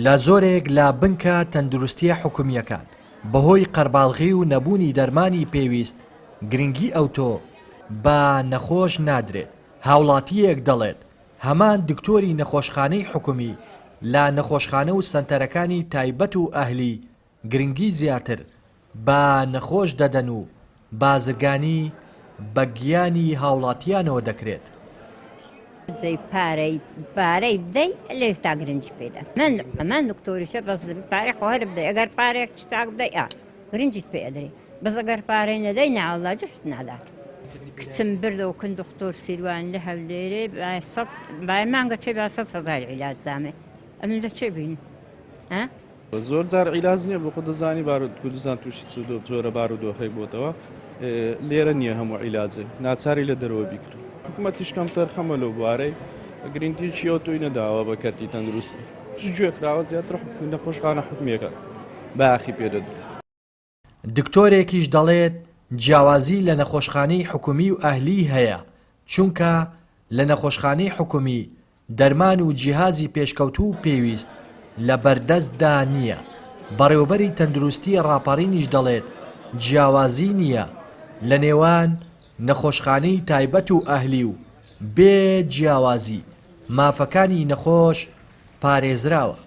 لە زۆرێک لە بنکە تەندروستیە حکومیەکان بەهۆی قەرباڵغی و نەبوونی دەرمانی پێویست گرنگی ئەوتۆ بە نەخۆش نادرێت. هاوڵاتیەک دەڵێت هەمان دکتۆری نەخۆشخانەی حکومی لە نەخۆشخانە و سەنتەرەکانی تایبەت و ئەهلی گرنگی زیاتر بە نەخۆش دەدەن و بازرگانی بە گیانی هاوڵاتیانەوە دەکرێت. پارەی بدەی لێ تا گرنگی پێدا من دکتۆریشە بەس پارەی خۆهر بدەی ئەگەر پارێک چاک بدەی گرنگیت پێ ئەدرێ بەس ئەگەر پارەی نەدەی ناوەڵا جشت نادات. کچم بردەوە کن دکتۆر سیروان لە هەولێرێ بای مانگە چێ 100,000 عیلاج زامێ ئەمن لە چێ بین زۆر جار عیلاج نییە بۆ خۆ دەزانی کوردستان تووشی جۆرە بارودۆخەی بۆتەوە لێرە نییە هەموو عیلاجێ ناچاری لە دەرەوە بیکرد. حکوومەتیش کەم تەرخەمە لەو بوارەی گرنگی چیەوە توی نەداوە بە کەرتی تەندروستی گوێخراوە زیاتر نەخۆشخانە حکومیەکە باخی پێدەدرێت. دکتۆرێکیش دەڵێت جیاوازی لە نەخۆشخانەی حکومی و ئەهلی هەیە چونکە لە نەخۆشخانەی حکومی دەرمان و جیهازی پێشکەوتوو و پێویست لە بەردەستدا نییە. بەڕێوەبەری تەندروستی ڕاپەڕینیش دەڵێت جیاوازی نییە لە نێوان نەخۆشخانەی تایبەت و ئەهلی و بێ جیاوازی مافەکانی نەخۆش پارێزراوە.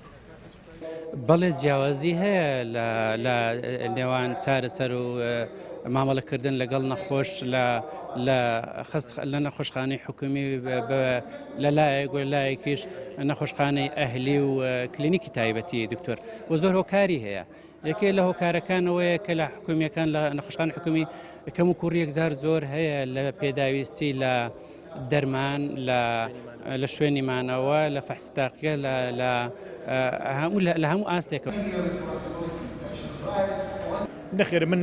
بەڵێ جیاوازی هەیە لە نێوان چارەسەر و مامەڵەکردن لەگەڵ نەخۆش لە نەخۆشخانەی حکومی لەلایەک لایەکیش نەخۆشخانەی ئەهلی و کلینیکی تایبەتی دکتۆر بۆ زۆر هۆکاری هەیە. یەکێ لە هۆکارەکانەوەیە کە لە حکومیەکان لە نەخۆشخانەی حکومی کەم و کوڕیەک زار زۆر هەیە لە پێداویستی لە دەرمان لە شوێنی مانەوە لە فەحستاقیە لە هەموو ئاستێکەوە. نەخێر من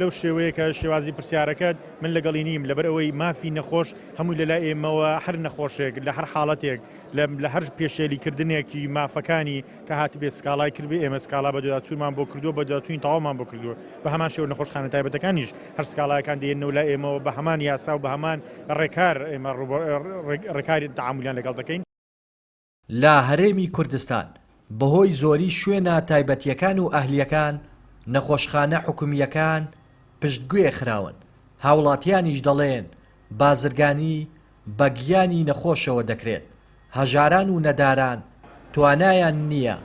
لەو شێوەیە کە شێوازی پرسیارەکەت من لەگەڵی نیم لەبەر ئەوەی مافی نەخۆش هەموو لەلای ئێمەوە هەر نەخۆشێک لە هەر حاڵەتێک لە هەر پێشێلیکردنێکی مافەکانی کە هاتی بێ سکاڵای کردبێ ئێمە سکاڵا بە دواتوومان بۆ کردووە بە دواتوین تەواومان بۆ کردووە بە هەمان شێوە نەخۆشخانە تایبەتەکانیش هەر سکاڵایەکان دێنەوە لای ئێمەوە بە هەمان یاسا و بە هەمان ڕێکار ئێمە ڕێکاری تەعاملیان لەگەڵ دەکەین. لە هەرێمی کوردستان بەهۆی زۆری شوێنە تایبەتیەکان و ئەهلیەکان نەخۆشخانە حکومیەکان پشتگوێ خراون. هاوڵاتیانیش دەڵێن بازرگانی بە گیانی نەخۆشەوە دەکرێت. هەژاران و نەداران توانایان نییە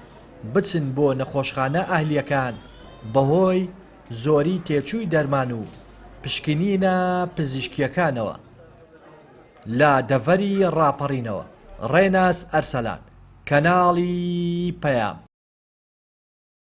بچن بۆ نەخۆشخانە ئەهلیەکان بەهۆی زۆری تێچووی دەرمان و پشکنینە پزیشکیەکانەوە. لە دەڤەری ڕاپەڕینەوە ڕێناس ئەرسەلان کەناڵی پەیام.